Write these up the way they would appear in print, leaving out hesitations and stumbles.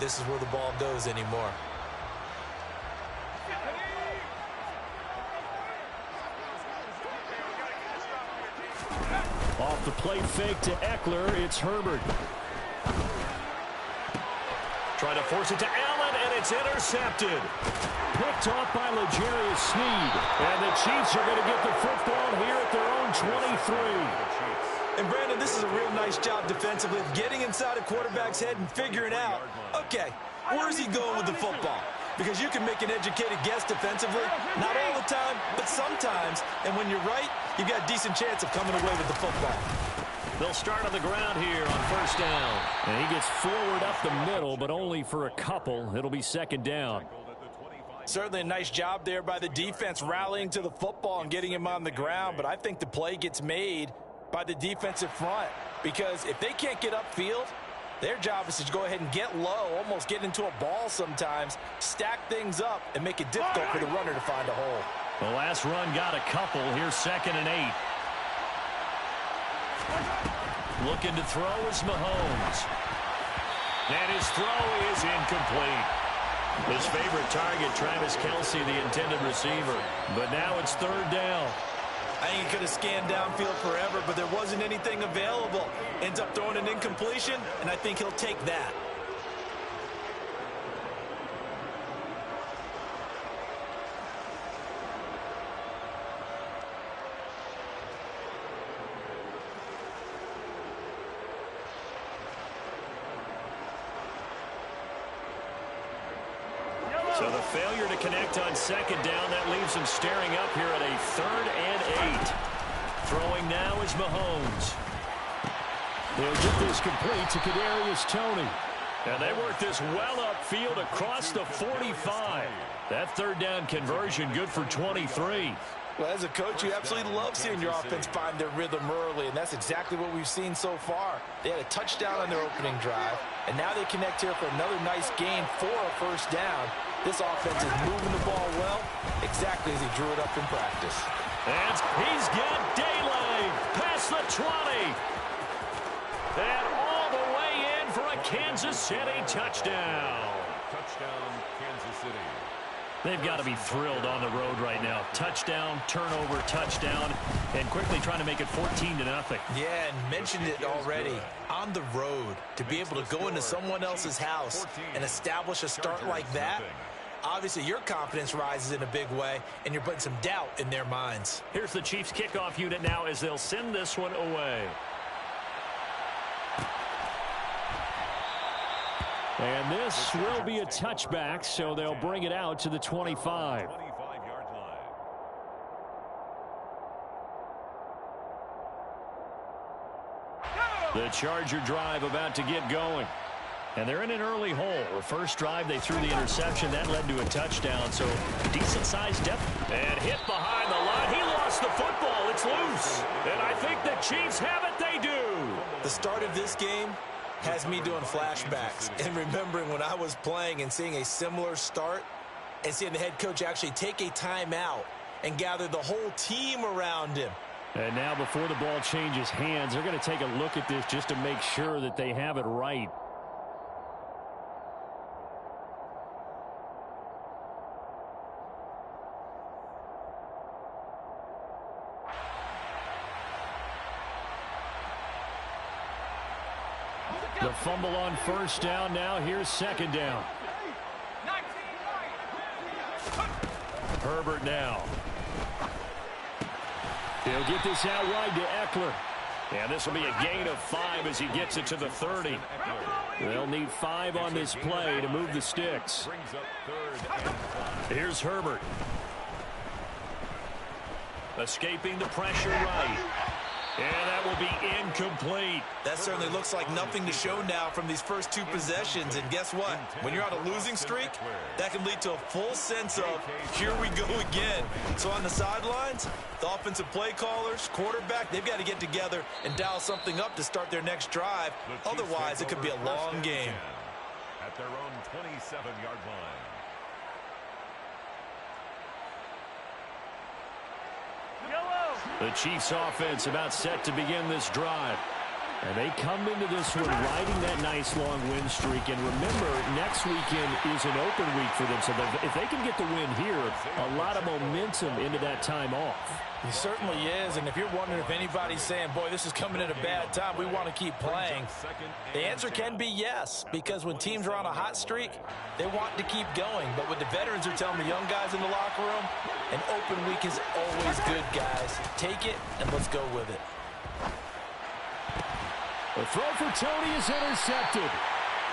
that this is where the ball goes anymore. Off the play fake to Eckler, it's Herbert. Trying to force it to Allen, and it's intercepted. Picked off by L'Jarius Sneed. And the Chiefs are going to get the football here at their own 23. And, Brandon, this is a real nice job defensively of getting inside a quarterback's head and figuring out, okay, where's he going with the football? Because you can make an educated guess defensively, not all the time, but sometimes. And when you're right, you've got a decent chance of coming away with the football. They'll start on the ground here on first down. And he gets forward up the middle, but only for a couple. It'll be second down. Certainly a nice job there by the defense rallying to the football and getting him on the ground. But I think the play gets made by the defensive front. Because if they can't get upfield, their job is to go ahead and get low, almost get into a ball sometimes, stack things up, and make it difficult for the runner to find a hole. The last run got a couple. Here's 2nd and 8. Looking to throw is Mahomes. And his throw is incomplete. His favorite target, Travis Kelce, the intended receiver. But now it's 3rd down. I think he could have scanned downfield forever, but there wasn't anything available. Ends up throwing an incompletion, and I think he'll take that. So the failure to connect on 2nd down, that leaves him staring up here at a 3rd and 8. Throwing now is Mahomes. He'll get this complete to Kadarius Toney. And they work this well upfield across the 45. That 3rd down conversion good for 23. Well, as a coach, you absolutely love seeing your offense find their rhythm early, and that's exactly what we've seen so far. They had a touchdown on their opening drive, and now they connect here for another nice gain for a 1st down. This offense is moving the ball well, exactly as he drew it up in practice. And he's got daylight past the 20. And all the way in for a Kansas City touchdown. Touchdown, Kansas City. They've got to be thrilled on the road right now. Touchdown, turnover, touchdown, and quickly trying to make it 14-0. Yeah, and mentioned it already. On the road, to be able to go into someone else's house and establish a start like that, obviously your confidence rises in a big way, and you're putting some doubt in their minds. Here's the Chiefs kickoff unit now as they'll send this one away. And this will be a touchback, so they'll bring it out to the 25. 25-yard line. The Charger drive about to get going. And they're in an early hole. The first drive, they threw the interception. That led to a touchdown, so decent-sized depth. And hit behind the line. He lost the football. It's loose. And I think the Chiefs have it. They do. The start of this game has me doing flashbacks and remembering when I was playing and seeing a similar start and seeing the head coach actually take a timeout and gather the whole team around him. And now before the ball changes hands, they're going to take a look at this just to make sure that they have it right. The fumble on first down. Now here's 2nd down. Herbert now. He'll get this out wide to Eckler. And this will be a gain of 5 as he gets it to the 30. They'll need 5 on this play to move the sticks. Here's Herbert. Escaping the pressure right. And that will be incomplete. That certainly looks like nothing to show now from these first 2 possessions. And guess what? When you're on a losing streak, that can lead to a full sense of, here we go again. So on the sidelines, the offensive play callers, quarterback, they've got to get together and dial something up to start their next drive. Otherwise, it could be a long game. At their own 27-yard line. The Chiefs offense about set to begin this drive. And they come into this one riding that nice long win streak. And remember, next weekend is an open week for them. So if they can get the win here, a lot of momentum into that time off. He certainly is. And if you're wondering if anybody's saying, boy, this is coming at a bad time, we want to keep playing, the answer can be yes. Because when teams are on a hot streak, they want to keep going. But what the veterans are telling the young guys in the locker room, an open week is always good, guys. Take it and let's go with it. The throw for Tony is intercepted.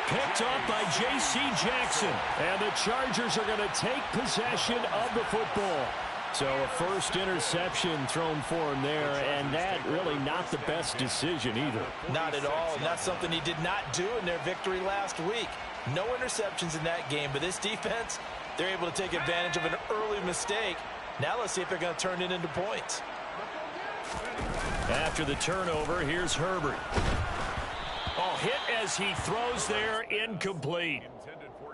Picked off by J.C. Jackson. And the Chargers are going to take possession of the football. So a first interception thrown for him there, and that really not the best decision either. Not at all, and that's something he did not do in their victory last week. No interceptions in that game, but this defense, they're able to take advantage of an early mistake. Now let's see if they're going to turn it into points. After the turnover, here's Herbert. Oh, hit as he throws there, incomplete.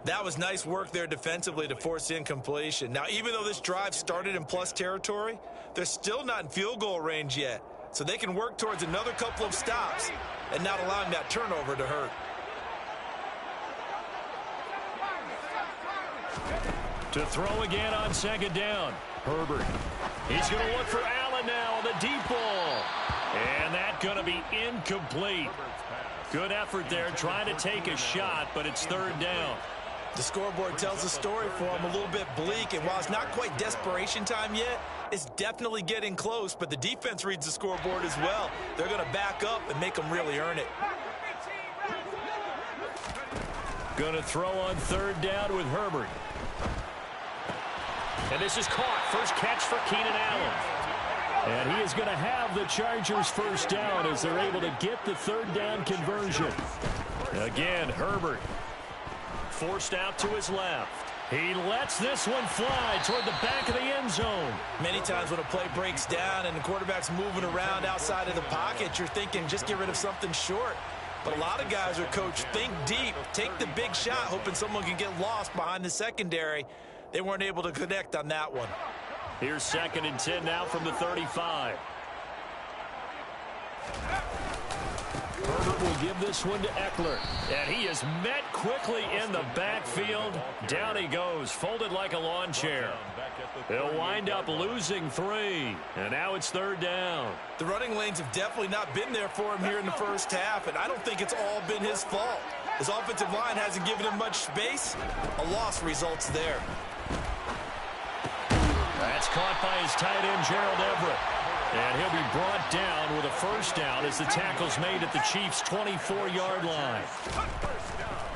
That was nice work there defensively to force incompletion. Now, even though this drive started in plus territory, they're still not in field goal range yet. So they can work towards another couple of stops and not allowing that turnover to hurt. To throw again on second down. Herbert. He's going to look for Allen now on the deep ball. And that's going to be incomplete. Good effort there trying to take a shot, but it's third down. The scoreboard tells the story for him, a little bit bleak, and while it's not quite desperation time yet, it's definitely getting close, but the defense reads the scoreboard as well. They're going to back up and make them really earn it. Going to throw on third down with Herbert. And this is caught. First catch for Keenan Allen. And he is going to have the Chargers first down as they're able to get the third down conversion. Again, Herbert. Forced out to his left. He lets this one fly toward the back of the end zone. Many times when a play breaks down and the quarterback's moving around outside of the pocket, you're thinking just get rid of something short. But a lot of guys are coached, think deep, take the big shot, hoping someone can get lost behind the secondary. They weren't able to connect on that one. Here's 2nd and 10 now from the 35. Herbert will give this one to Eckler. And he is met quickly in the backfield. Down he goes, folded like a lawn chair. They'll wind up losing 3. And now it's third down. The running lanes have definitely not been there for him here in the first half, and I don't think it's all been his fault. His offensive line hasn't given him much space. A loss results there. That's caught by his tight end, Gerald Everett. And he'll be brought down with a first down as the tackle's made at the Chiefs' 24-yard line.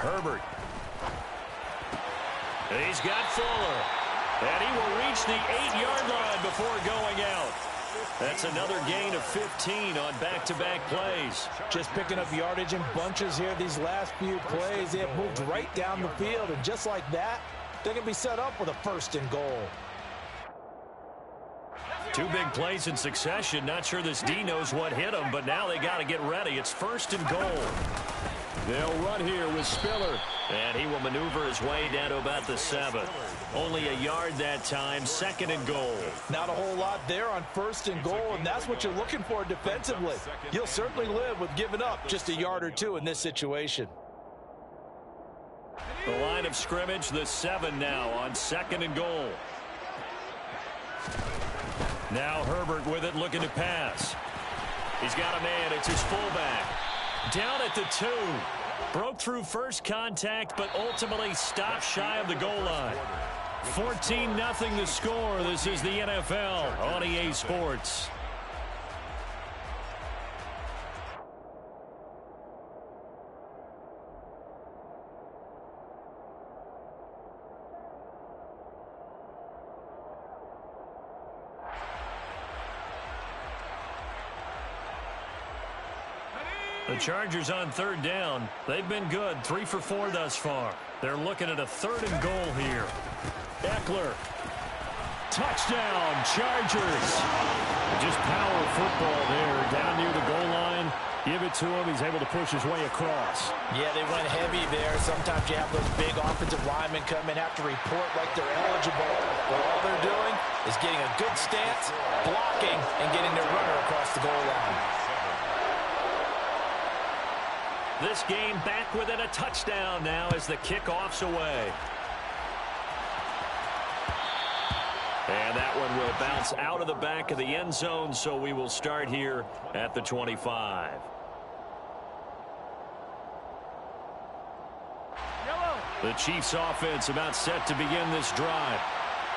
Herbert. He's got Fuller. And he will reach the 8-yard line before going out. That's another gain of 15 on back-to-back plays. Just picking up yardage in bunches here these last few plays. They have moved right down the field, and just like that, they can be set up with a first and goal. 2 big plays in succession. Not sure this D knows what hit him, but now they got to get ready. It's first and goal. They'll run here with Spiller. And he will maneuver his way down to about the 7. Only a yard that time, 2nd and goal. Not a whole lot there on first and goal, and that's what you're looking for defensively. You'll certainly live with giving up just a yard or 2 in this situation. The line of scrimmage, the 7 now on 2nd and goal. Now Herbert with it, looking to pass. He's got a man. It's his fullback. Down at the 2. Broke through first contact, but ultimately stopped shy of the goal line. 14-0 the score. This is the NFL on EA Sports. The Chargers on third down. They've been good. 3 for 4 thus far. They're looking at a 3rd and goal here. Eckler. Touchdown, Chargers. Just power football there. Down near the goal line. Give it to him. He's able to push his way across. Yeah, they went heavy there. Sometimes you have those big offensive linemen come in, have to report like they're eligible. But all they're doing is getting a good stance, blocking, and getting their runner across the goal line. This game back within a touchdown now as the kickoff's away. And that one will bounce out of the back of the end zone, so we will start here at the 25. The Chiefs offense about set to begin this drive.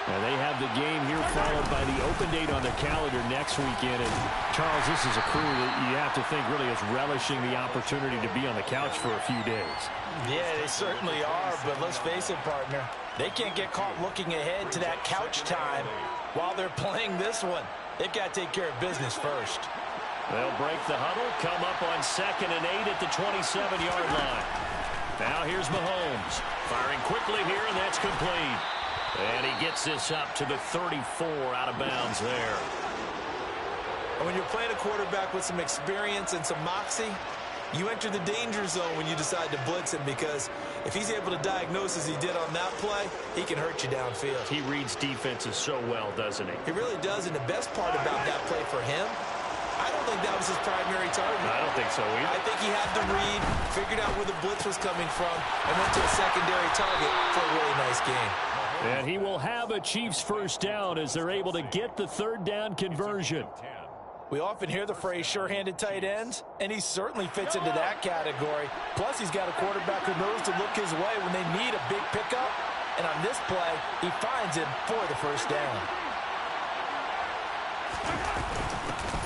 And they have the game here followed by the open date on their calendar next weekend. And Charles, this is a crew that you have to think really is relishing the opportunity to be on the couch for a few days. Yeah, they certainly are, but let's face it, partner. They can't get caught looking ahead to that couch time while they're playing this one. They've got to take care of business first. They'll break the huddle, come up on 2nd and 8 at the 27-yard line. Now here's Mahomes. Firing quickly here, and that's complete. And he gets this up to the 34 out of bounds there. And when you're playing a quarterback with some experience and some moxie, you enter the danger zone when you decide to blitz him, because if he's able to diagnose as he did on that play, he can hurt you downfield. He reads defenses so well, doesn't he? He really does, and the best part about that play for him, I don't think that was his primary target. I don't think so either. I think he had the read, figured out where the blitz was coming from, and went to a secondary target for a really nice game. And he will have a Chiefs first down as they're able to get the 3rd down conversion. We often hear the phrase sure-handed tight ends, and he certainly fits into that category. Plus, he's got a quarterback who knows to look his way when they need a big pickup. And on this play, he finds him for the first down.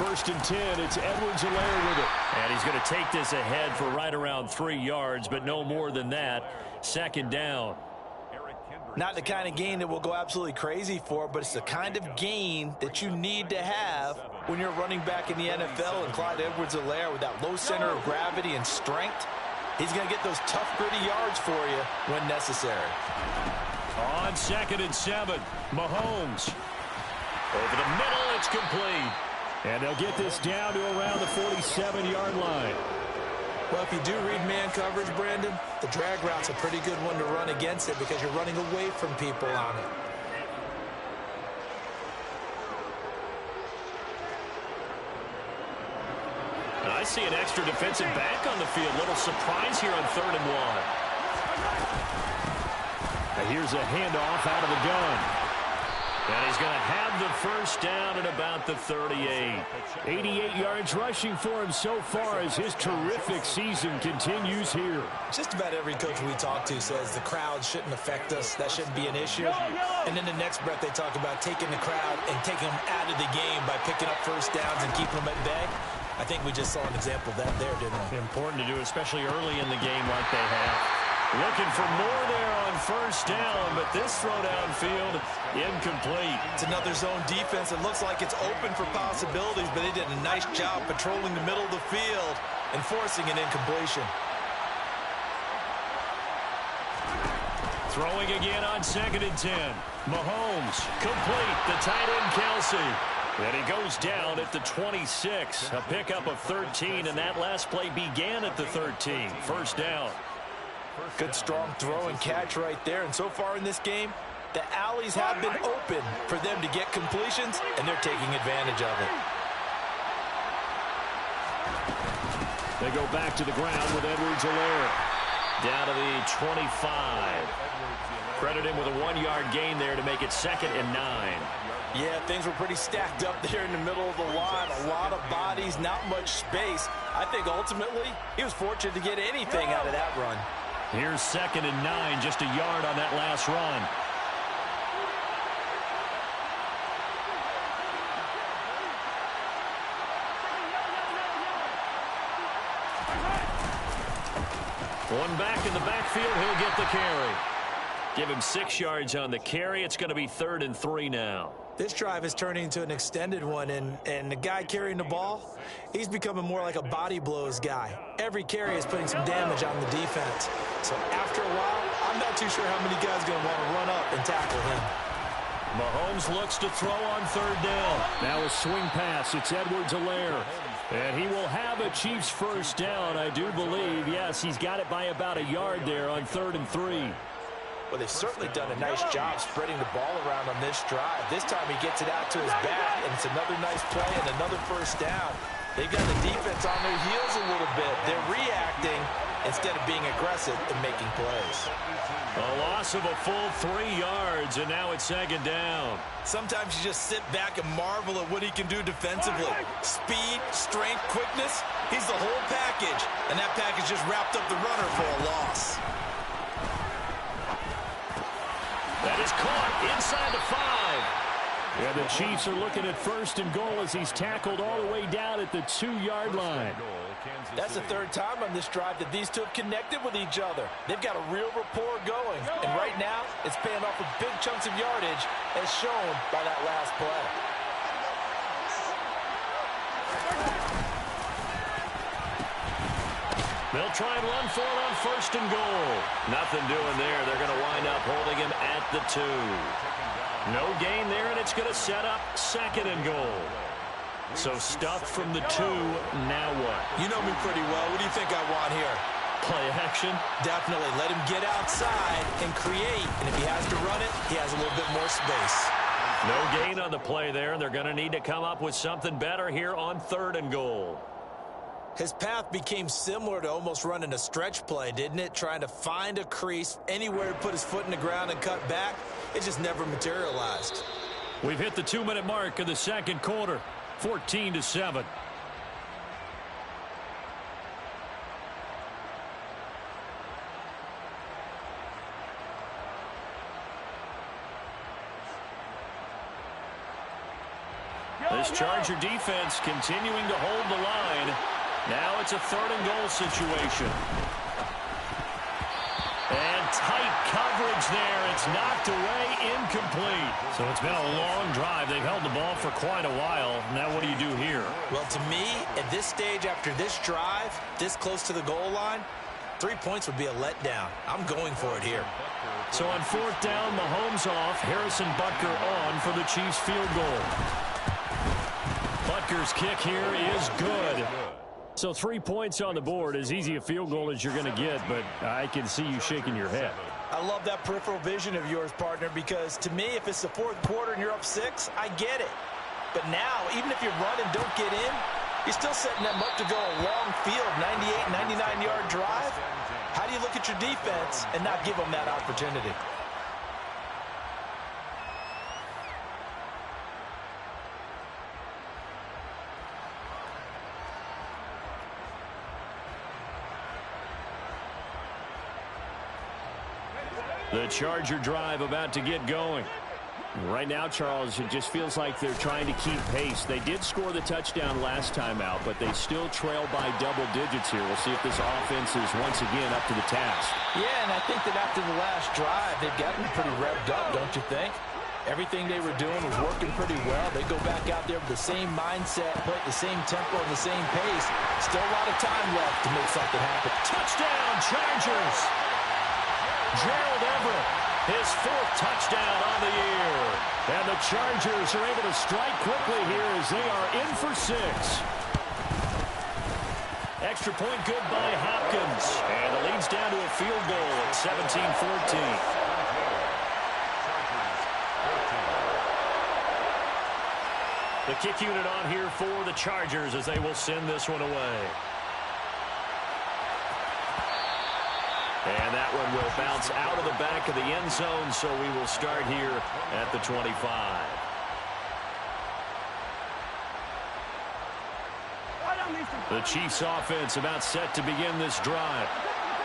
1st and 10, it's Edwards-Helaire with it. And he's going to take this ahead for right around 3 yards, but no more than that. 2nd down. Not the kind of gain that we'll go absolutely crazy for, but it's the kind of gain that you need to have when you're running back in the NFL. And Clyde Edwards-Helaire, with that low center of gravity and strength, he's going to get those tough, gritty yards for you when necessary. On 2nd and 7, Mahomes. Over the middle, it's complete. And they'll get this down to around the 47-yard line. Well, if you do read man coverage, Brandon, the drag route's a pretty good one to run against it because you're running away from people on it. And I see an extra defensive back on the field. Little surprise here on 3rd and 1. Now here's a handoff out of the gun. And he's going to have the first down at about the 38. 88 yards rushing for him so far as his terrific season continues here. Just about every coach we talk to says the crowd shouldn't affect us. That shouldn't be an issue. And then the next breath they talk about taking the crowd and taking them out of the game by picking up first downs and keeping them at bay. I think we just saw an example of that there, didn't we? Important to do, especially early in the game like they have. Looking for more there on first down, but this throw downfield incomplete. It's another zone defense. It looks like it's open for possibilities, but they did a nice job patrolling the middle of the field and forcing an incompletion. Throwing again on 2nd and 10. Mahomes complete. The tight end Kelsey. And he goes down at the 26. A pickup of 13, and that last play began at the 13. First down. Good strong throw and catch right there. And so far in this game, the alleys have been open for them to get completions, and they're taking advantage of it. They go back to the ground with Edwards-Helaire. Down to the 25. Credit him with a 1-yard gain there to make it 2nd and 9. Yeah, things were pretty stacked up there in the middle of the line. A lot of bodies, not much space. I think ultimately he was fortunate to get anything out of that run. Here's 2nd and 9, just a yard on that last run. One back in the backfield, he'll get the carry. Give him 6 yards on the carry. It's going to be 3rd and 3 now. This drive is turning into an extended one, and the guy carrying the ball, he's becoming more like a body blows guy. Every carry is putting some damage on the defense. So after a while, I'm not too sure how many guys are going to want to run up and tackle him. Mahomes looks to throw on 3rd down. Now a swing pass. It's Edwards-Helaire. And he will have a Chiefs first down, I do believe. Yes, he's got it by about a yard there on 3rd and 3. Well, they've certainly done a nice job spreading the ball around on this drive. This time he gets it out to his back, and it's another nice play and another first down. They've got the defense on their heels a little bit. They're reacting instead of being aggressive and making plays. A loss of a full 3 yards, and now it's second down. Sometimes you just sit back and marvel at what he can do defensively. Speed, strength, quickness, he's the whole package. And that package just wrapped up the runner for a loss. That is caught inside the 5. Yeah, the Chiefs are looking at 1st and goal as he's tackled all the way down at the 2-yard line. That's the 3rd time on this drive that these two have connected with each other. They've got a real rapport going. And right now, it's paying off with big chunks of yardage as shown by that last play. They'll try and run for it on 1st and goal. Nothing doing there. They're going to wind up holding him at the 2. No gain there, and it's going to set up 2nd and goal. So stuffed from the 2, now what? You know me pretty well. What do you think I want here? Play action? Definitely. Let him get outside and create. And if he has to run it, he has a little bit more space. No gain on the play there, and they're going to need to come up with something better here on 3rd and goal. His path became similar to almost running a stretch play, didn't it? Trying to find a crease, anywhere to put his foot in the ground and cut back. It just never materialized. We've hit the 2-minute mark of the 2nd quarter. 14-7. This Charger defense continuing to hold the line. Now it's a 3rd and goal situation. And tight coverage there. It's knocked away, incomplete. So it's been a long drive. They've held the ball for quite a while. Now what do you do here? Well, to me, at this stage after this drive, this close to the goal line, 3 points would be a letdown. I'm going for it here. So on 4th down, Mahomes off. Harrison Butker on for the Chiefs field goal. Butker's kick here is good. So 3 points on the board, as easy a field goal as you're going to get, but I can see you shaking your head. I love that peripheral vision of yours, partner, because to me, if it's the 4th quarter and you're up 6, I get it. But now, even if you run and don't get in, you're still setting them up to go a long field, 98, 99-yard drive. How do you look at your defense and not give them that opportunity? The Charger drive about to get going. Right now, Charles, it just feels like they're trying to keep pace. They did score the touchdown last time out, but they still trail by double digits here. We'll see if this offense is once again up to the task. Yeah, and I think that after the last drive, they've gotten pretty revved up, don't you think? Everything they were doing was working pretty well. They go back out there with the same mindset, play at the same tempo and the same pace. Still a lot of time left to make something happen. Touchdown, Chargers! Gerald Everett, his 4th touchdown on the year. And the Chargers are able to strike quickly here as they are in for 6. Extra point good by Hopkins. And it leads down to a field goal at 17-14. The kick unit on here for the Chargers as they will send this one away. And that one will bounce out of the back of the end zone, so we will start here at the 25. The Chiefs offense about set to begin this drive.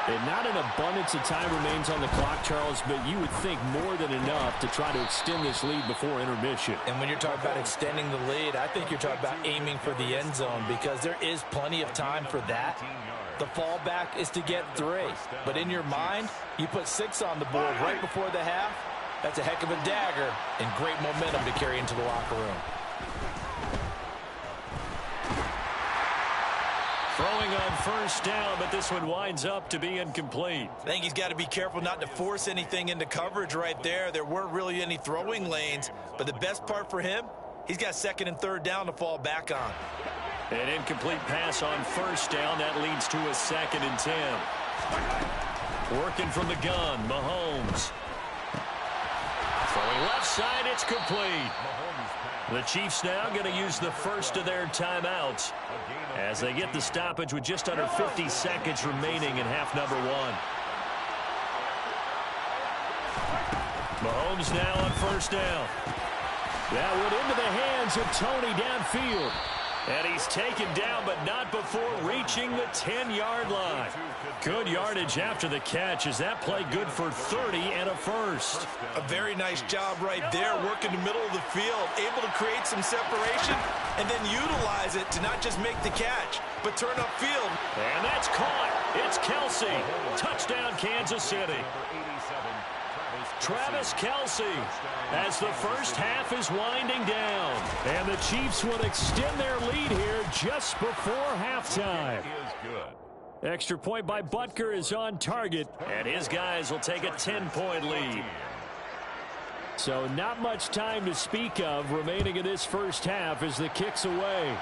And not an abundance of time remains on the clock, Charles, but you would think more than enough to try to extend this lead before intermission. And when you're talking about extending the lead, I think you're talking about aiming for the end zone because there is plenty of time for that. The fallback is to get 3. But in your mind, you put 6 on the board right before the half. That's a heck of a dagger and great momentum to carry into the locker room. Throwing on 1st down, but this one winds up to be incomplete. I think he's got to be careful not to force anything into coverage right there. There weren't really any throwing lanes, but the best part for him, he's got 2nd and 3rd down to fall back on. An incomplete pass on 1st down. That leads to a 2nd and 10. Working from the gun, Mahomes. Throwing left side, it's complete. The Chiefs now going to use the first of their timeouts. as they get the stoppage with just under 50 seconds remaining in half number one. Mahomes now on first down. That went into the hands of Tony downfield. And he's taken down, but not before reaching the 10-yard line. Good yardage after the catch. Is that play good for 30 and a first? A very nice job right there, working the middle of the field, able to create some separation, and then utilize it to not just make the catch, but turn upfield. And that's caught. It's Kelsey. Touchdown, Kansas City. Travis Kelsey, as the first half is winding down. And the Chiefs will extend their lead here just before halftime. Extra point by Butker is on target, and his guys will take a 10-point lead. So not much time to speak of remaining in this first half as the kick's away.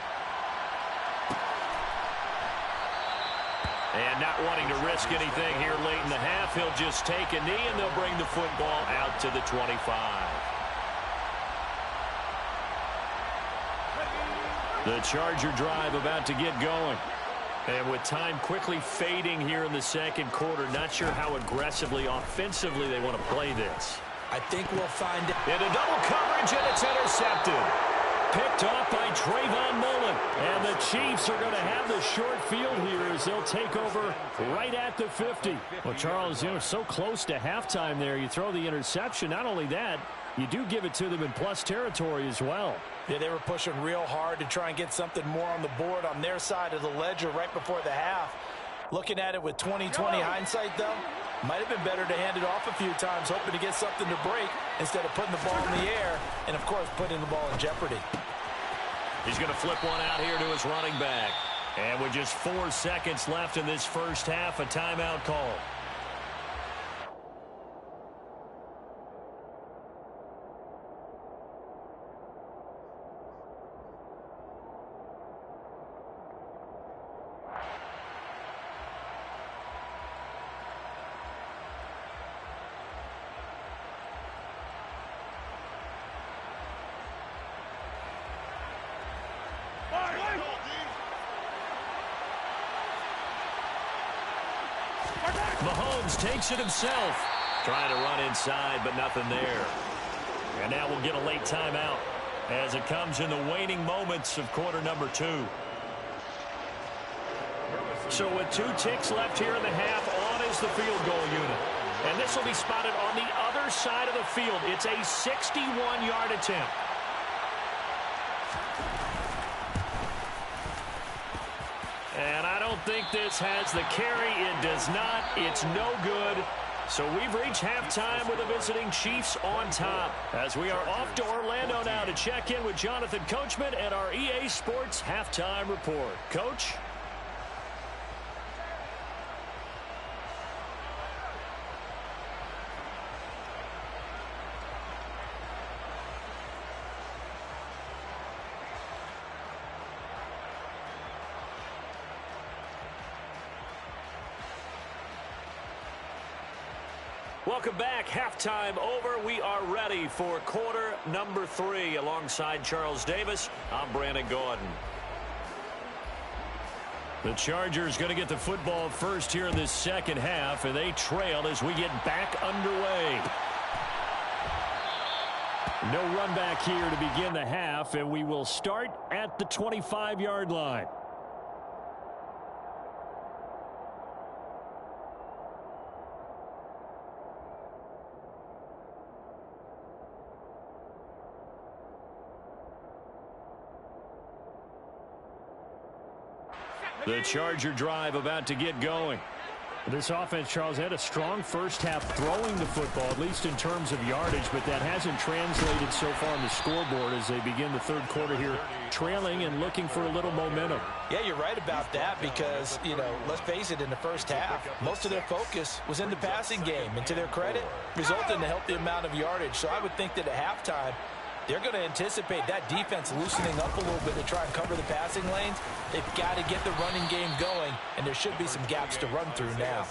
And not wanting to risk anything here late in the half, he'll just take a knee, and they'll bring the football out to the 25. The Charger drive about to get going. And with time quickly fading here in the second quarter, not sure how aggressively, offensively they want to play this. I think we'll find it. Into double coverage, and it's intercepted. Picked off by Trayvon Mullen. And the Chiefs are going to have the short field here as they'll take over right at the 50. Well, Charles, you know, so close to halftime there. You throw the interception. Not only that, you do give it to them in plus territory as well. Yeah, they were pushing real hard to try and get something more on the board on their side of the ledger right before the half. Looking at it with 20/20 hindsight, though, might have been better to hand it off a few times, hoping to get something to break instead of putting the ball in the air and, of course, putting the ball in jeopardy. He's going to flip one out here to his running back. And with just 4 seconds left in this first half, a timeout call. Mahomes takes it himself. Trying to run inside, but nothing there. And now we'll get a late timeout as it comes in the waning moments of quarter number 2. So with 2 ticks left here in the half, on is the field goal unit. And this will be spotted on the other side of the field. It's a 61-yard attempt. And I don't think this has the carry. It does not. It's no good. So we've reached halftime with the visiting Chiefs on top. As we are off to Orlando now to check in with Jonathan Coachman and our EA Sports Halftime Report. Coach? Welcome back. Halftime over. We are ready for quarter number 3. Alongside Charles Davis, I'm Brandon Gordon. The Chargers going to get the football first here in this second half, and they trail as we get back underway. No run back here to begin the half, and we will start at the 25-yard line. The Charger drive about to get going. This offense, Charles, had a strong first half throwing the football, at least in terms of yardage, but that hasn't translated so far on the scoreboard as they begin the third quarter here, trailing and looking for a little momentum. Yeah, you're right about that because, you know, let's face it, in the first half, most of their focus was in the passing game, and to their credit, resulted in a healthy amount of yardage. So I would think that at halftime, they're going to anticipate that defense loosening up a little bit to try and cover the passing lanes. They've got to get the running game going, and there should be some gaps to run through now.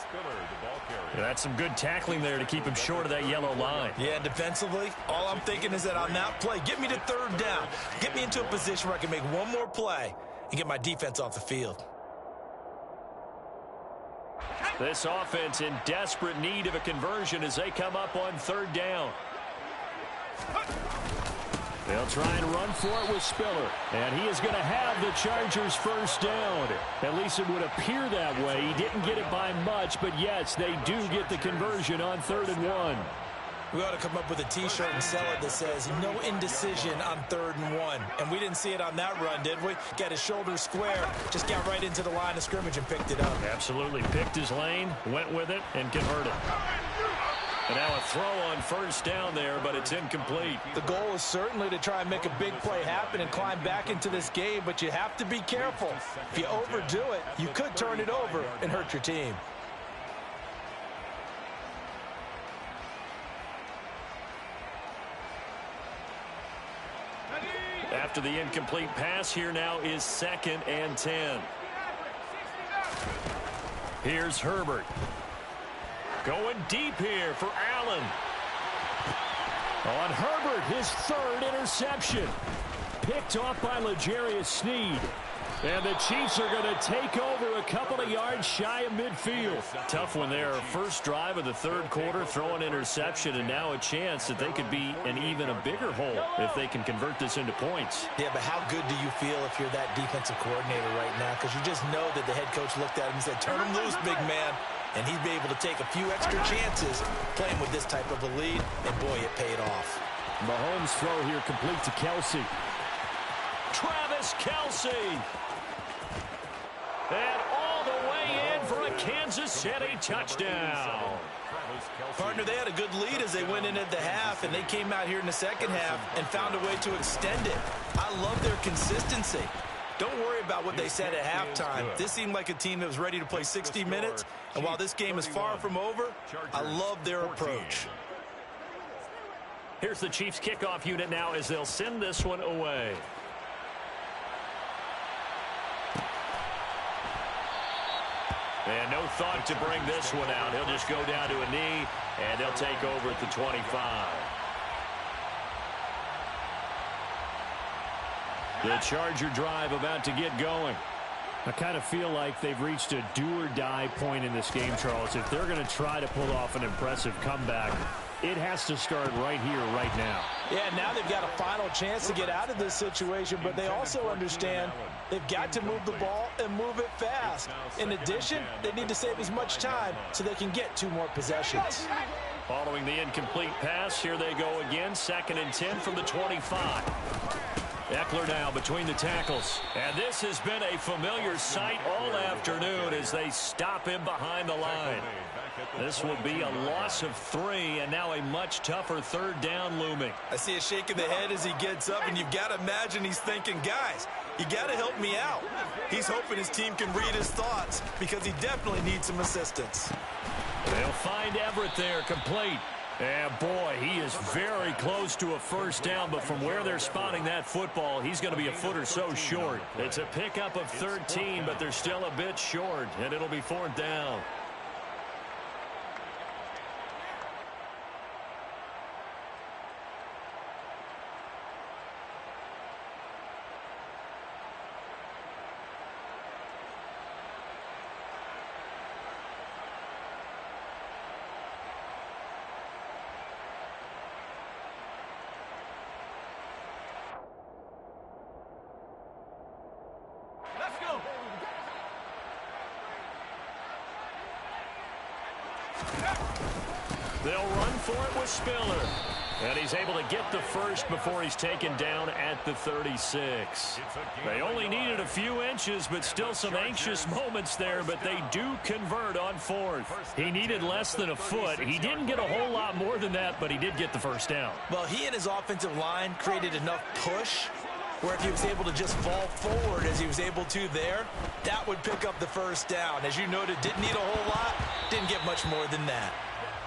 Yeah, that's some good tackling there to keep him short of that yellow line. Yeah, defensively, all I'm thinking is that on that play, get me to third down. Get me into a position where I can make one more play and get my defense off the field. This offense in desperate need of a conversion as they come up on third down. They'll try and run for it with Spiller. And he is going to have the Chargers first down. At least it would appear that way. He didn't get it by much, but yes, they do get the conversion on 3rd and 1. We ought to come up with a T-shirt and sell it that says, no indecision on 3rd and 1. And we didn't see it on that run, did we? Got his shoulders square, just got right into the line of scrimmage and picked it up. Absolutely. Picked his lane, went with it, and converted. And now a throw on first down there, but it's incomplete. The goal is certainly to try and make a big play happen and climb back into this game, but you have to be careful. If you overdo it, you could turn it over and hurt your team. After the incomplete pass, here now is 2nd and 10. Here's Herbert. Going deep here for Allen. On Herbert, his 3rd interception. Picked off by L'Jarius Sneed. And the Chiefs are going to take over a couple of yards shy of midfield. Tough one there. First drive of the 3rd quarter, throw an interception, and now a chance that they could be in even a bigger hole if they can convert this into points. Yeah, but how good do you feel if you're that defensive coordinator right now? Because you just know that the head coach looked at him and said, turn him loose, big man. And he'd be able to take a few extra chances playing with this type of a lead, and boy, it paid off. Mahomes' throw here complete to Kelsey. Travis Kelsey. And all the way in for a Kansas City touchdown. Partner, they had a good lead as they went in at the half, and they came out here in the second half and found a way to extend it. I love their consistency. Don't worry about what they said at halftime. This seemed like a team that was ready to play 60 minutes, and while this game is far from over, I love their approach. Here's the Chiefs kickoff unit now as they'll send this one away. And no thought to bring this one out. He'll just go down to a knee, and they'll take over at the 25. The Charger drive about to get going. I kind of feel like they've reached a do-or-die point in this game, Charles. If they're going to try to pull off an impressive comeback, it has to start right here, right now. Yeah, now they've got a final chance to get out of this situation, but they also understand they've got to move the ball and move it fast. In addition, they need to save as much time so they can get 2 more possessions. Following the incomplete pass, here they go again, 2nd and 10 from the 25. Eckler now between the tackles. And this has been a familiar sight all afternoon as they stop him behind the line. This will be a loss of 3, and now a much tougher 3rd down looming. I see a shake of the head as he gets up, and you've got to imagine he's thinking, guys, you got to help me out. He's hoping his team can read his thoughts because he definitely needs some assistance. They'll find Everett there, complete. And boy, he is very close to a first down, but from where they're spotting that football, he's going to be a foot or so short. It's a pickup of 13, but they're still a bit short, and it'll be 4th down. They'll run for it with Spiller. And he's able to get the first before he's taken down at the 36. They only needed a few inches, but still some anxious moments there, but they do convert on 4th. He needed less than a foot. He didn't get a whole lot more than that, but he did get the first down. Well, he and his offensive line created enough push where if he was able to just fall forward as he was able to there, that would pick up the first down. As you noted, didn't need a whole lot, didn't get much more than that.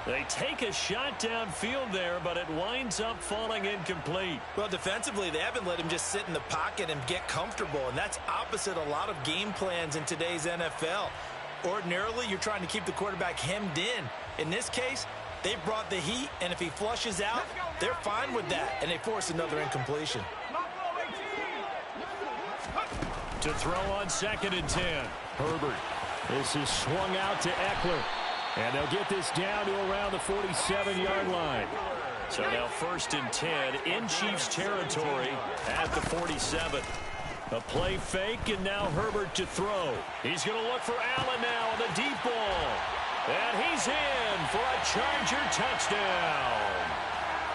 They take a shot downfield there, but it winds up falling incomplete. Well, defensively, they haven't let him just sit in the pocket and get comfortable, and that's opposite a lot of game plans in today's NFL. Ordinarily, you're trying to keep the quarterback hemmed in. In this case, they brought the heat, and if he flushes out, they're fine with that, and they force another incompletion. To throw on 2nd and 10. Herbert. This is swung out to Eckler. And they'll get this down to around the 47-yard line. So now 1st and 10 in Chiefs territory at the 47. A play fake, and now Herbert to throw. He's going to look for Allen now on the deep ball. And he's in for a Charger touchdown.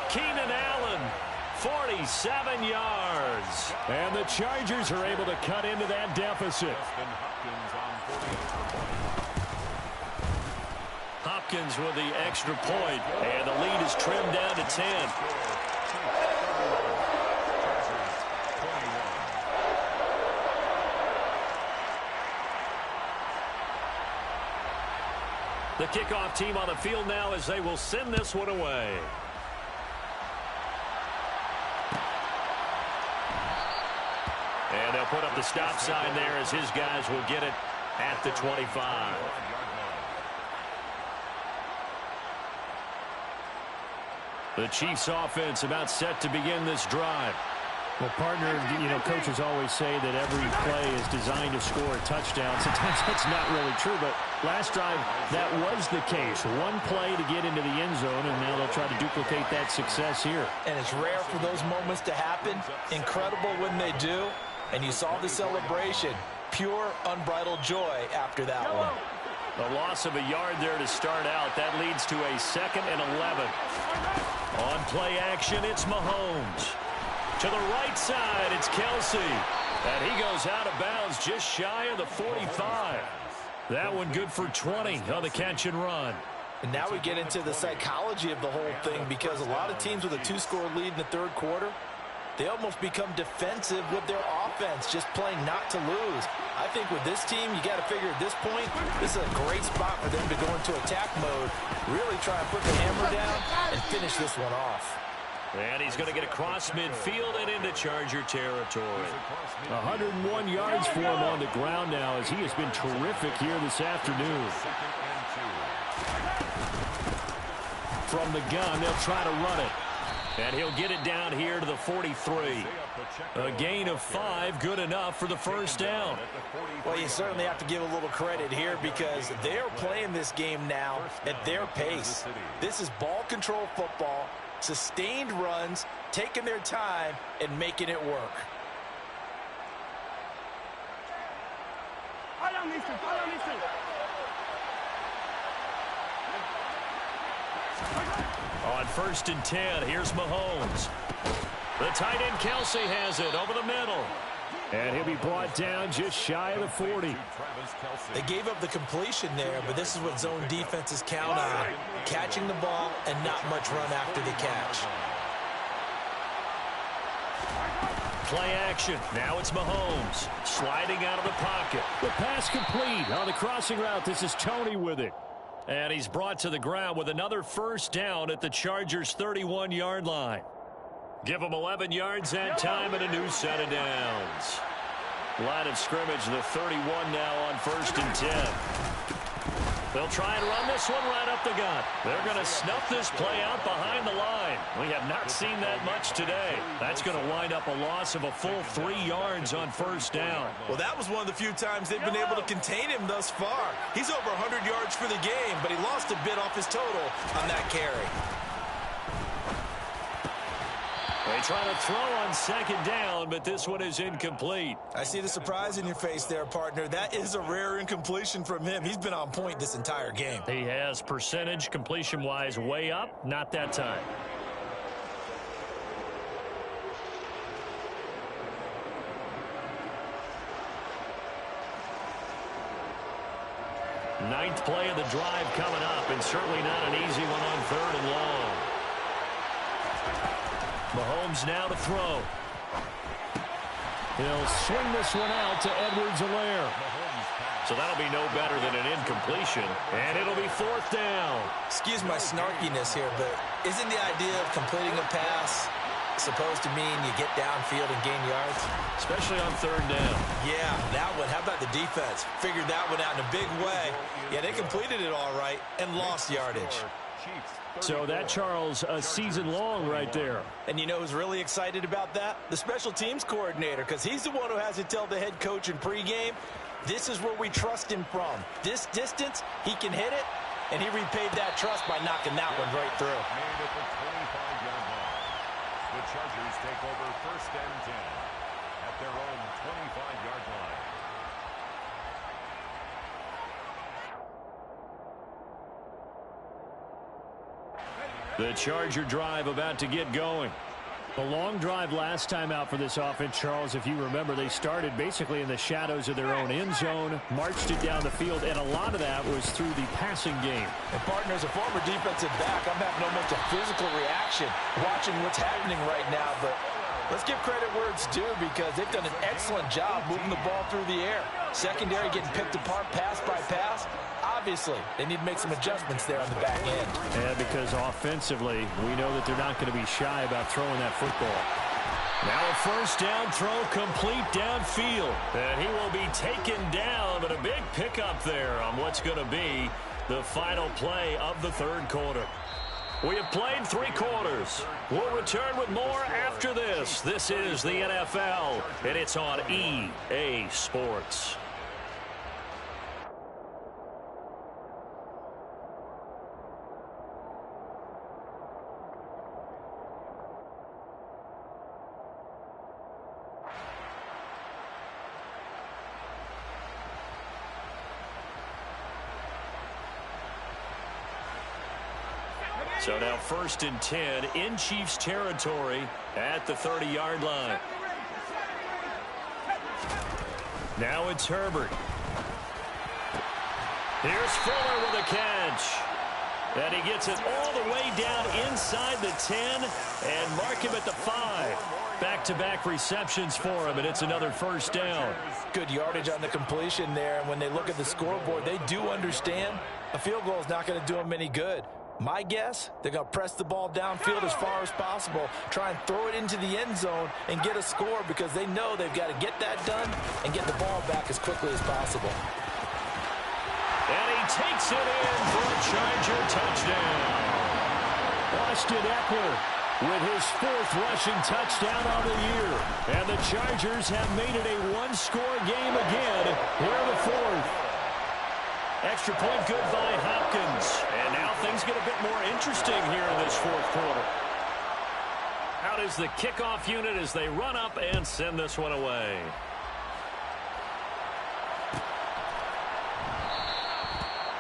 Keenan Allen, 47 yards. And the Chargers are able to cut into that deficit. Hopkins with the extra point, and the lead is trimmed down to 10. The kickoff team on the field now as they will send this one away. And they'll put up the stop sign there as his guys will get it at the 25. The Chiefs offense about set to begin this drive. Well, partner, coaches always say that every play is designed to score a touchdown. Sometimes that's not really true, but last drive, that was the case. One play to get into the end zone, and now they'll try to duplicate that success here. And it's rare for those moments to happen. Incredible when they do. And you saw the celebration. Pure, unbridled joy after that one. A loss of a yard there to start out. That leads to a 2nd and 11. On play action, it's Mahomes. To the right side, it's Kelsey. And he goes out of bounds just shy of the 45. That one good for 20 on the catch and run. And now we get into the psychology of the whole thing, because a lot of teams with a 2-score lead in the third quarter, they almost become defensive with their offense, just playing not to lose. I think with this team, you got to figure at this point, this is a great spot for them to go into attack mode, really try and put the hammer down and finish this one off. And he's going to get across midfield and into Charger territory. 101 yards for him on the ground now, as he has been terrific here this afternoon. From the gun, they'll try to run it. And he'll get it down here to the 43. A gain of 5, good enough for the first down. Well, you certainly have to give a little credit here, because they're playing this game now at their pace. This is ball control football, sustained runs, taking their time and making it work. On 1st and 10, here's Mahomes. The tight end Kelsey has it over the middle. And he'll be brought down just shy of the 40. They gave up the completion there, but this is what zone defenses count on. Catching the ball and not much run after the catch. Play action. Now it's Mahomes. Sliding out of the pocket. The pass complete on the crossing route. This is Tony with it. And he's brought to the ground with another first down at the Chargers' 31-yard line. Give them 11 yards that time and a new set of downs. Line of scrimmage, the 31 now on 1st and 10. They'll try and run this one right up the gut. They're going to snuff this play out behind the line. We have not seen that much today. That's going to wind up a loss of a full 3 yards on first down. Well, that was one of the few times they've been able to contain him thus far. He's over 100 yards for the game, but he lost a bit off his total on that carry. They try to throw on 2nd down, but this one is incomplete. I see the surprise in your face there, partner. That is a rare incompletion from him. He's been on point this entire game. He has percentage completion-wise way up, not that time. Ninth play of the drive coming up, and certainly not an easy one on 3rd and long. Mahomes now to throw. He'll swing this one out to Edwards-Helaire. So that'll be no better than an incompletion. And it'll be 4th down. Excuse my snarkiness here, but isn't the idea of completing a pass supposed to mean you get downfield and gain yards? Especially on 3rd down. Yeah, that one. How about the defense? Figured that one out in a big way. Yeah, they completed it all right and lost yardage. So that, Charles, a season long right there. And you know who's really excited about that? The special teams coordinator, because he's the one who has to tell the head coach in pregame, this is where we trust him from. This distance, he can hit it, and he repaid that trust by knocking that one right through. Made at the 25-yard line. The Chargers take over 1st and 10 at their own 25-yard line. The Charger drive about to get going. A long drive last time out for this offense, Charles. If you remember, they started basically in the shadows of their own end zone, marched it down the field, and a lot of that was through the passing game. And partner, as a former defensive back, I'm having almost a physical reaction watching what's happening right now. But let's give credit where it's due, because they've done an excellent job moving the ball through the air. Secondary getting picked apart pass by pass. Obviously, they need to make some adjustments there on the back end. Yeah, because offensively, we know that they're not going to be shy about throwing that football. Now a 1st down throw complete downfield. And he will be taken down, but a big pickup there on what's going to be the final play of the 3rd quarter. We have played 3 quarters. We'll return with more after this. This is the NFL, and it's on EA Sports. So now 1st and 10 in Chiefs territory at the 30-yard line. Now it's Herbert. Here's Fuller with a catch. And he gets it all the way down inside the 10 and mark him at the 5. Back-to-back receptions for him, and it's another 1st down. Good yardage on the completion there, and when they look at the scoreboard, they do understand a field goal is not going to do them any good. My guess, they're going to press the ball downfield as far as possible, try and throw it into the end zone and get a score, because they know they've got to get that done and get the ball back as quickly as possible. And he takes it in for a Charger touchdown. Austin Eckler with his 4th rushing touchdown on the year. And the Chargers have made it a 1-score game again here in the 4th. Extra point good by Hopkins. And now things get a bit more interesting here in this 4th quarter. Out is the kickoff unit as they run up and send this one away.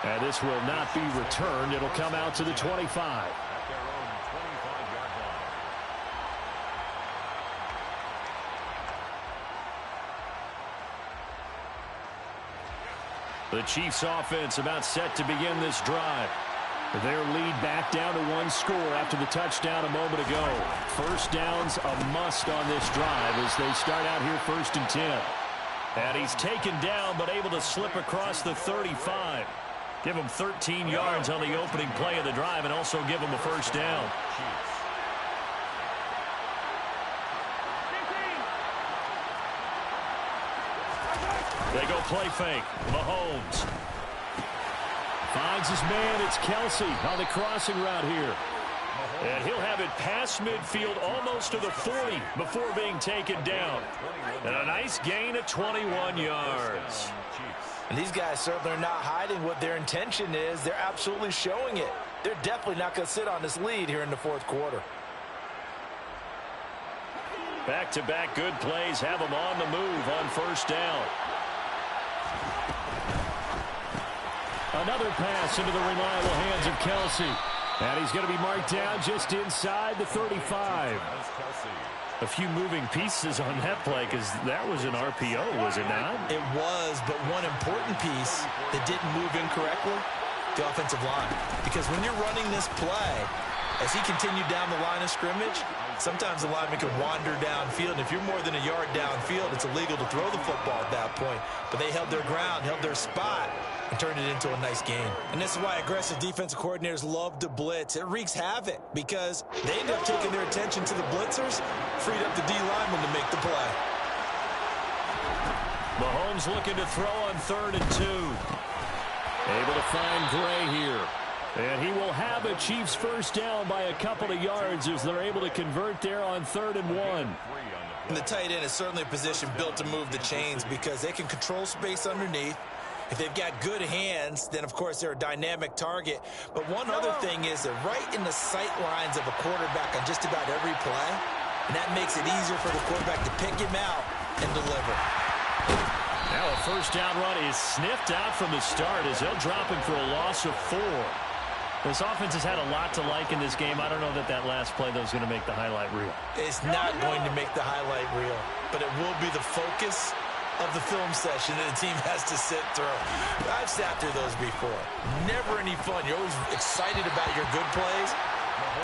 And this will not be returned. It'll come out to the 25. The Chiefs offense about set to begin this drive. Their lead back down to 1 score after the touchdown a moment ago. 1st down's a must on this drive as they start out here 1st and 10. And he's taken down but able to slip across the 35. Give him 13 yards on the opening play of the drive and also give him a 1st down. They go play fake. Mahomes finds his man. It's Kelsey on the crossing route here. And he'll have it past midfield almost to the 40 before being taken down. And a nice gain of 21 yards. And these guys certainly are not hiding what their intention is. They're absolutely showing it. They're definitely not going to sit on this lead here in the 4th quarter. Back-to-back good plays have them on the move on 1st down. Another pass into the reliable hands of Kelsey. And he's going to be marked down just inside the 35. A few moving pieces on that play, because that was an RPO, was it not? It was, but one important piece that didn't move incorrectly, the offensive line. Because when you're running this play, as he continued down the line of scrimmage, sometimes the lineman can wander downfield. And if you're more than a yard downfield, it's illegal to throw the football at that point. But they held their ground, held their spot, and turned it into a nice game. And this is why aggressive defensive coordinators love to blitz. It wreaks havoc because they end up taking their attention to the blitzers, freed up the D lineman to make the play. Mahomes looking to throw on 3rd and 2. Able to find Gray here. And he will have a Chiefs first down by a couple of yards as they're able to convert there on 3rd and 1. And the tight end is certainly a position built to move the chains because they can control space underneath. If they've got good hands, then, of course, they're a dynamic target. But one other thing is they're right in the sight lines of a quarterback on just about every play, and that makes it easier for the quarterback to pick him out and deliver. Now a first down run is sniffed out from the start as they'll drop him for a loss of 4. This offense has had a lot to like in this game. I don't know that last play, though, is going to make the highlight reel. It's not going to make the highlight reel, but it will be the focus of the film session that the team has to sit through. I've sat through those before. Never any fun. You're always excited about your good plays,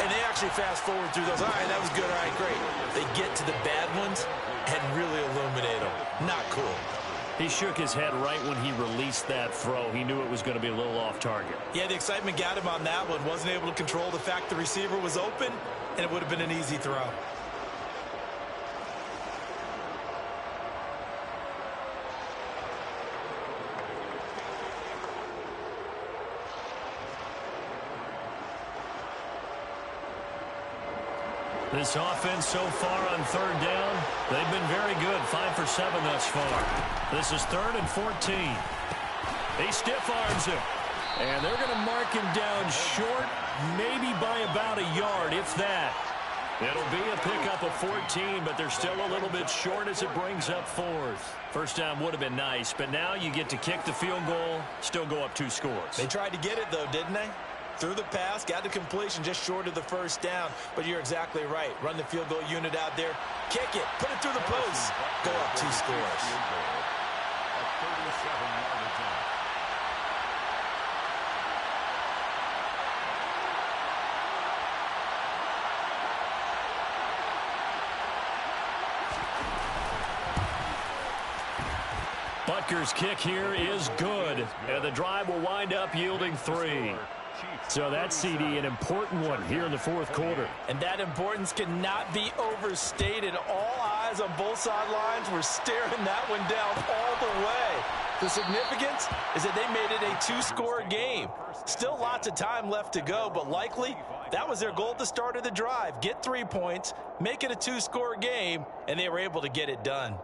and they actually fast forward through those. All right, that was good. All right, great. They get to the bad ones and really illuminate them. Not cool. He shook his head right when he released that throw. He knew it was going to be a little off target. Yeah, the excitement got him on that one. Wasn't able to control the fact the receiver was open, and it would have been an easy throw. This offense so far on 3rd down, they've been very good. 5 for 7 thus far. This is 3rd and 14. He stiff arms him. And they're going to mark him down short, maybe by about a yard, if that. It'll be a pickup of 14, but they're still a little bit short as it brings up 4th. First down would have been nice, but now you get to kick the field goal, still go up 2 scores. They tried to get it, though, didn't they? Threw the pass, got the completion just short of the first down. But you're exactly right. Run the field goal unit out there. Kick it. Put it through the post. Go up 2 scores. A 37-yard attempt. Butker's kick here is good, and the drive will wind up yielding 3. So that CD, an important one here in the 4th quarter. And that importance cannot be overstated. All eyes on both sidelines were staring that one down all the way. The significance is that they made it a 2-score game. Still lots of time left to go, but likely that was their goal at the start of the drive. Get 3 points, make it a 2-score game, and they were able to get it done.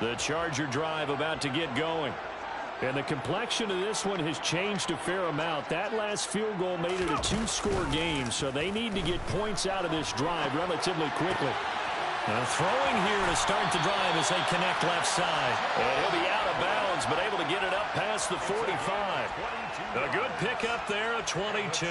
The Charger drive about to get going. And the complexion of this one has changed a fair amount. That last field goal made it a 2-score game, so they need to get points out of this drive relatively quickly. Now throwing here to start the drive as they connect left side. And he'll be out of bounds, but able to get it up past the 45. A good pickup there at 22.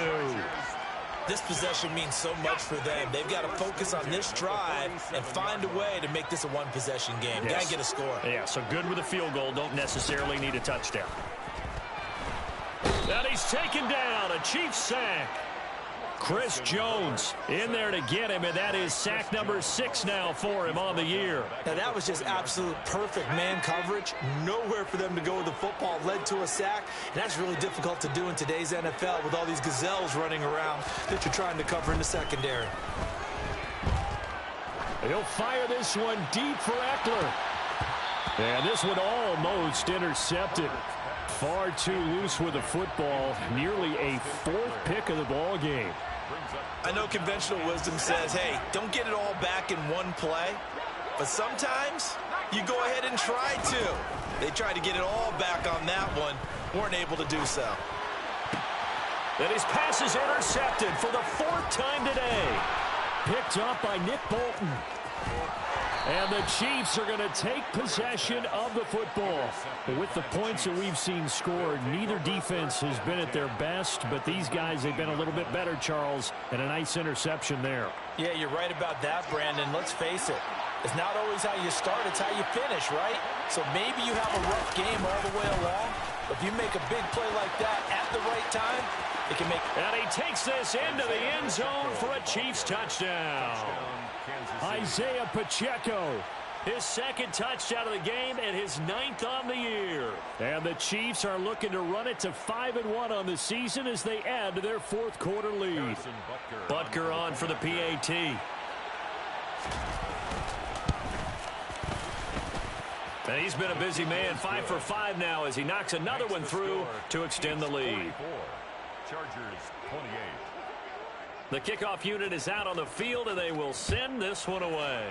This possession means so much for them. They've got to focus on this drive and find a way to make this a 1-possession game. Yes. Got to get a score. Yeah, so good with a field goal. Don't necessarily need a touchdown. And he's taken down. A Chiefs sack. Chris Jones in there to get him, and that is sack number 6 now for him on the year. Now, that was just absolute perfect man coverage. Nowhere for them to go with the football. Led to a sack, and that's really difficult to do in today's NFL with all these gazelles running around that you're trying to cover in the secondary. He'll fire this one deep for Eckler. And this one almost intercepted. Far too loose with the football. Nearly a 4th pick of the ball game. I know conventional wisdom says, hey, don't get it all back in one play. But sometimes you go ahead and try to. They tried to get it all back on that one. Weren't able to do so. And his pass is intercepted for the 4th time today. Picked up by Nick Bolton. And the Chiefs are going to take possession of the football. But with the points that we've seen scored, neither defense has been at their best. But these guys, they've been a little bit better, Charles. And a nice interception there. Yeah, you're right about that, Brandon. Let's face it. It's not always how you start, it's how you finish, right? So maybe you have a rough game all the way along. But if you make a big play like that at the right time, it can make... And he takes this into the end zone for a Chiefs touchdown. Isaiah Pacheco, his 2nd touchdown of the game and his 9th on the year. And the Chiefs are looking to run it to 5-1 on the season as they add to their 4th quarter lead. Butker on for the PAT. And he's been a busy man, 5 for 5 now as he knocks another one through to extend the lead. Chargers 28. The kickoff unit is out on the field, and they will send this one away.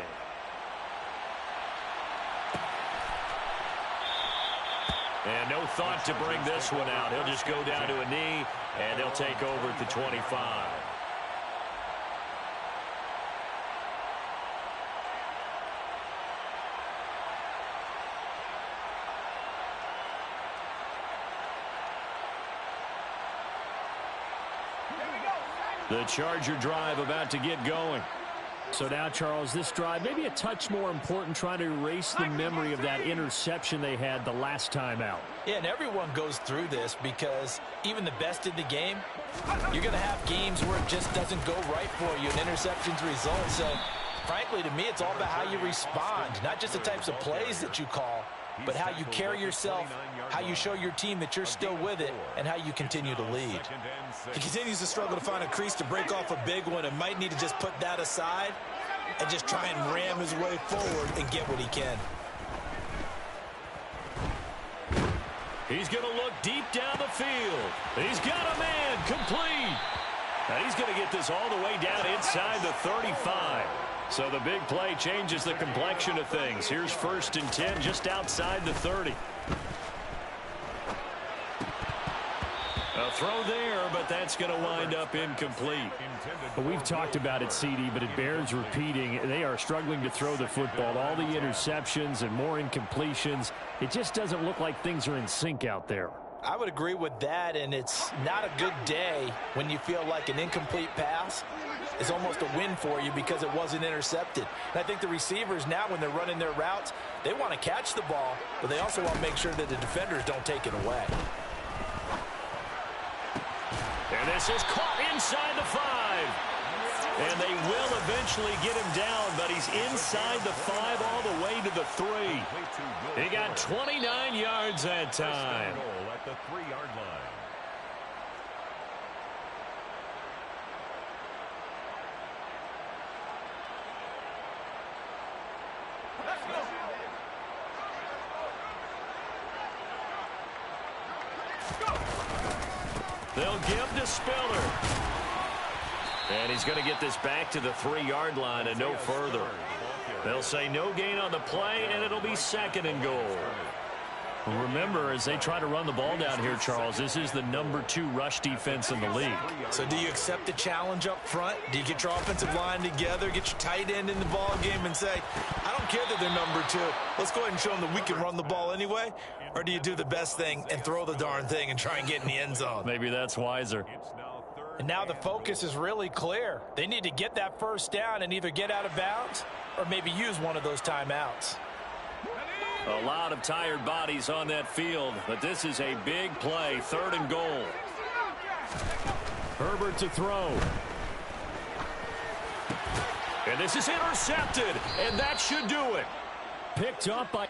And no thought to bring this one out. He'll just go down to a knee, and they'll take over at the 25. The Charger drive about to get going. So now, Charles, this drive maybe a touch more important, trying to erase the memory of that interception they had the last time out. Yeah, and everyone goes through this because even the best in the game, you're going to have games where it just doesn't go right for you, and interceptions result. So, frankly, to me, it's all about how you respond, not just the types of plays that you call, but how you carry yourself, how you show your team that you're still with it, and how you continue to lead. He continues to struggle to find a crease to break off a big one and might need to just put that aside and just try and ram his way forward and get what he can. He's going to look deep down the field. He's got a man complete. And he's going to get this all the way down inside the 35. So the big play changes the complexion of things. Here's 1st and 10 just outside the 30. A throw there, but that's going to wind up incomplete. Well, we've talked about it, CD, but it bears repeating. They are struggling to throw the football. All the interceptions and more incompletions. It just doesn't look like things are in sync out there. I would agree with that, and it's not a good day when you feel like an incomplete pass is almost a win for you because it wasn't intercepted. And I think the receivers now, when they're running their routes, they want to catch the ball, but they also want to make sure that the defenders don't take it away. And this is caught inside the 5. And they will eventually get him down, but he's inside the 5 all the way to the 3. He got 29 yards that time. At the 3-yard line. They'll give to Spiller. And he's going to get this back to the 3-yard line and no further. They'll say no gain on the play, and it'll be 2nd and goal. Remember, as they try to run the ball down here, Charles, this is the number 2 rush defense in the league. So do you accept the challenge up front? Do you get your offensive line together, get your tight end in the ball game and say, I don't care that they're number 2. Let's go ahead and show them that we can run the ball anyway? Or do you do the best thing and throw the darn thing and try and get in the end zone? Maybe that's wiser. And now the focus is really clear. They need to get that 1st down and either get out of bounds or maybe use one of those timeouts. A lot of tired bodies on that field, but this is a big play, 3rd and goal. Herbert to throw. And this is intercepted, and that should do it. Picked up by